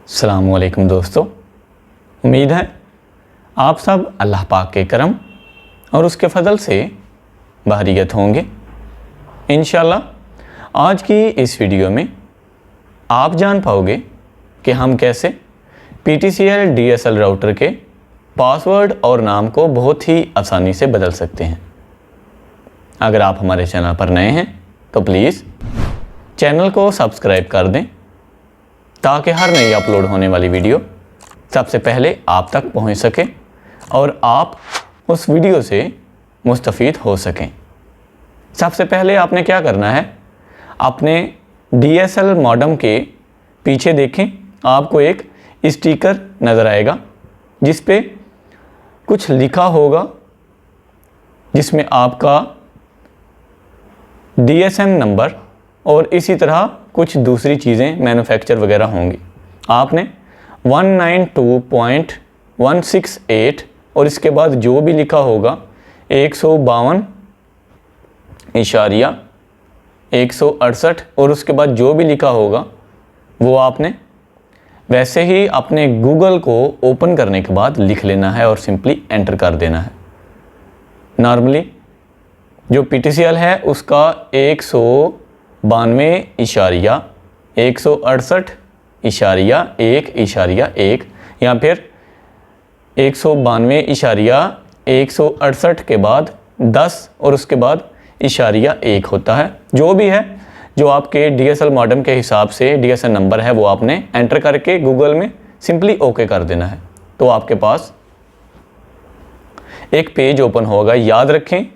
अस्सलामुअलैकुम दोस्तों, उम्मीद है आप सब अल्लाह पाक के करम और उसके फ़ज़ल से बहरियत होंगे। इंशाअल्लाह आज की इस वीडियो में आप जान पाओगे कि हम कैसे PTCL DSL राउटर के पासवर्ड और नाम को बहुत ही आसानी से बदल सकते हैं। अगर आप हमारे चैनल पर नए हैं तो प्लीज़ चैनल को सब्सक्राइब कर दें ताकि हर नई अपलोड होने वाली वीडियो सबसे पहले आप तक पहुंच सके और आप उस वीडियो से मुस्तफ़ीद हो सकें। सबसे पहले आपने क्या करना है, अपने DSL मॉडेम के पीछे देखें, आपको एक स्टिकर नज़र आएगा जिस पे कुछ लिखा होगा, जिसमें आपका DSM नंबर और इसी तरह कुछ दूसरी चीज़ें मैन्युफैक्चर वगैरह होंगी। आपने 192.168 और इसके बाद जो भी लिखा होगा 152.168 और उसके बाद जो भी लिखा होगा वो आपने वैसे ही अपने गूगल को ओपन करने के बाद लिख लेना है और सिंपली एंटर कर देना है। नॉर्मली जो PTCL है उसका 192.168.1.1 या फिर 192.168 के बाद 10 और उसके बाद *1 होता है। जो भी है, जो आपके DSL मॉडेम के हिसाब से DSL नंबर है वो आपने एंटर करके गूगल में सिंपली ओके कर देना है। तो आपके पास एक पेज ओपन होगा। याद रखें,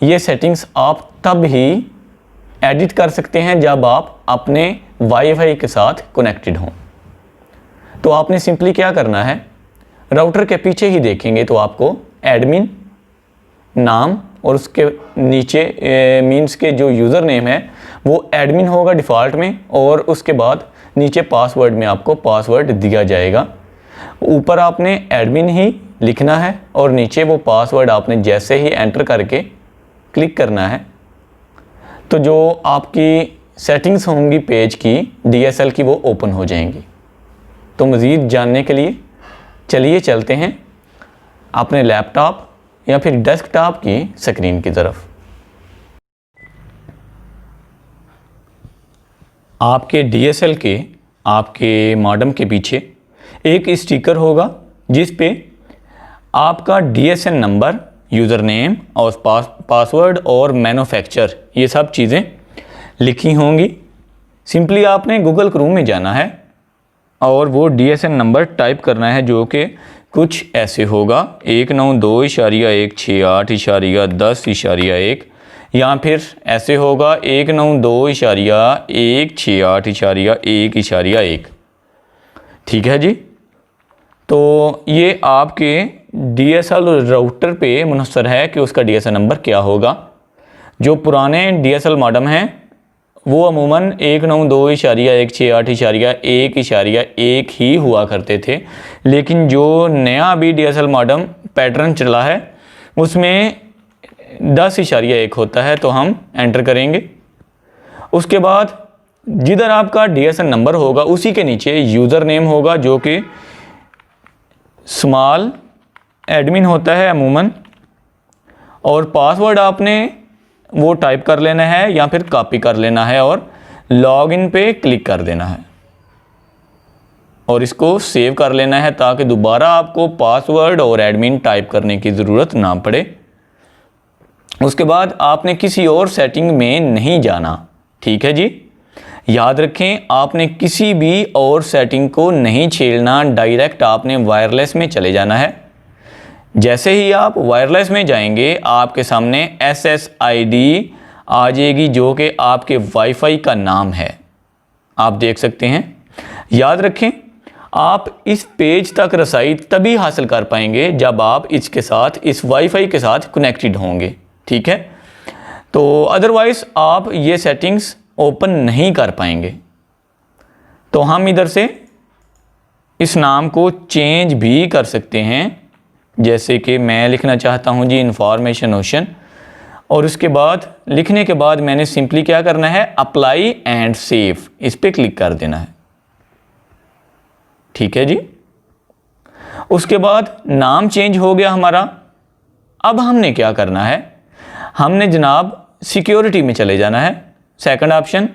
ये सेटिंग्स आप तब ही एडिट कर सकते हैं जब आप अपने वाईफाई के साथ कनेक्टेड हों। तो आपने सिंपली क्या करना है, राउटर के पीछे ही देखेंगे तो आपको एडमिन नाम और उसके नीचे मीन्स के जो यूज़र नेम है वो एडमिन होगा डिफ़ॉल्ट में, और उसके बाद नीचे पासवर्ड में आपको पासवर्ड दिया जाएगा। ऊपर आपने एडमिन ही लिखना है और नीचे वो पासवर्ड आपने जैसे ही एंटर करके क्लिक करना है तो जो आपकी सेटिंग्स होंगी पेज की DSL की वो ओपन हो जाएंगी। तो मज़ीद जानने के लिए चलिए चलते हैं अपने लैपटॉप या फिर डेस्कटॉप की स्क्रीन की तरफ। आपके DSL के आपके मॉडेम के पीछे एक स्टिकर होगा जिस पे आपका DSL नंबर, यूज़र नेम और पासवर्ड और मैन्युफैक्चर ये सब चीज़ें लिखी होंगी। सिंपली आपने गूगल क्रोम में जाना है और वो DSL नंबर टाइप करना है जो कि कुछ ऐसे होगा 192.168.10.1 या फिर ऐसे होगा 192.168.1.1। ठीक है जी। तो ये आपके DSL राउटर पे मुनहसर है कि उसका DSL नंबर क्या होगा। जो पुराने DSL मॉडेम हैं वो अमूमन 192.168.1.1 ही हुआ करते थे, लेकिन जो नया अभी DSL मॉडेम पैटर्न चला है उसमें 10.1 होता है। तो हम एंटर करेंगे। उसके बाद जिधर आपका DSL नंबर होगा उसी के नीचे यूज़र नेम होगा जो कि स्मॉल एडमिन होता है अमूमन, और पासवर्ड आपने वो टाइप कर लेना है या फिर कॉपी कर लेना है और लॉगिन पे क्लिक कर देना है और इसको सेव कर लेना है ताकि दोबारा आपको पासवर्ड और एडमिन टाइप करने की ज़रूरत ना पड़े। उसके बाद आपने किसी और सेटिंग में नहीं जाना। ठीक है जी। याद रखें, आपने किसी भी और सेटिंग को नहीं छेड़ना, डायरेक्ट आपने वायरलेस में चले जाना है। जैसे ही आप वायरलेस में जाएंगे आपके सामने SSID आ जाएगी जो कि आपके वाईफाई का नाम है, आप देख सकते हैं। याद रखें, आप इस पेज तक रसाई तभी हासिल कर पाएंगे जब आप इसके साथ, इस वाईफाई के साथ कनेक्टेड होंगे। ठीक है। तो अदरवाइज़ आप ये सेटिंग्स ओपन नहीं कर पाएंगे। तो हम इधर से इस नाम को चेंज भी कर सकते हैं, जैसे कि मैं लिखना चाहता हूं जी इंफॉर्मेशन ओशन, और उसके बाद लिखने के बाद मैंने सिंपली क्या करना है, अप्लाई एंड सेव, इस पर क्लिक कर देना है। ठीक है जी। उसके बाद नाम चेंज हो गया हमारा। अब हमने क्या करना है, हमने जनाब सिक्योरिटी में चले जाना है। सेकंड ऑप्शन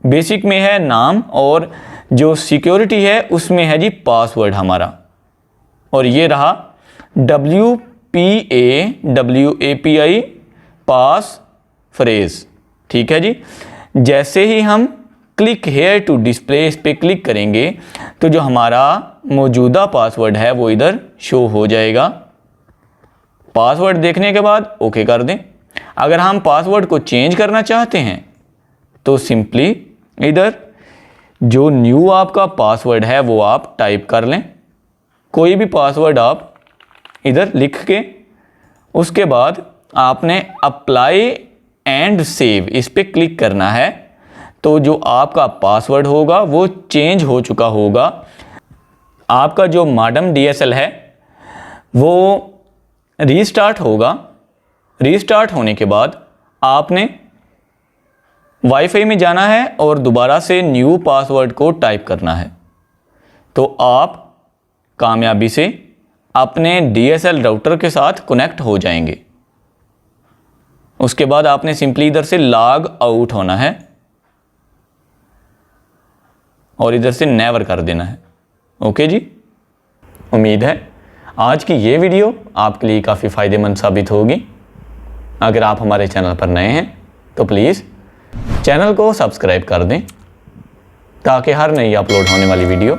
बेसिक में है नाम, और जो सिक्योरिटी है उसमें है जी पासवर्ड हमारा, और ये रहा WPAWAPI पास फ्रेज। ठीक है जी। जैसे ही हम क्लिक हेयर टू डिस्प्ले इस पे क्लिक करेंगे तो जो हमारा मौजूदा पासवर्ड है वो इधर शो हो जाएगा। पासवर्ड देखने के बाद ओके कर दें। अगर हम पासवर्ड को चेंज करना चाहते हैं तो सिंपली इधर जो न्यू आपका पासवर्ड है वो आप टाइप कर लें। कोई भी पासवर्ड आप इधर लिख के उसके बाद आपने अप्लाई एंड सेव इस पे क्लिक करना है, तो जो आपका पासवर्ड होगा वो चेंज हो चुका होगा। आपका जो मॉडेम DSL है वो रीस्टार्ट होगा। रीस्टार्ट होने के बाद आपने वाईफाई में जाना है और दोबारा से न्यू पासवर्ड को टाइप करना है, तो आप कामयाबी से अपने DSL राउटर के साथ कनेक्ट हो जाएंगे। उसके बाद आपने सिंपली इधर से लॉग आउट होना है और इधर से नेवर कर देना है। ओके जी। उम्मीद है आज की ये वीडियो आपके लिए काफ़ी फ़ायदेमंद साबित होगी। अगर आप हमारे चैनल पर नए हैं तो प्लीज़ चैनल को सब्सक्राइब कर दें ताकि हर नई अपलोड होने वाली वीडियो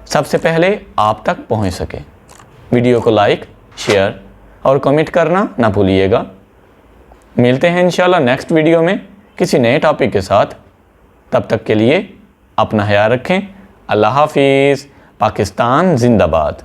सबसे पहले आप तक पहुंच सके। वीडियो को लाइक, शेयर और कमेंट करना ना भूलिएगा। मिलते हैं इंशाल्लाह नेक्स्ट वीडियो में किसी नए टॉपिक के साथ। तब तक के लिए अपना ख्याल रखें। अल्लाह हाफिज़। पाकिस्तान जिंदाबाद।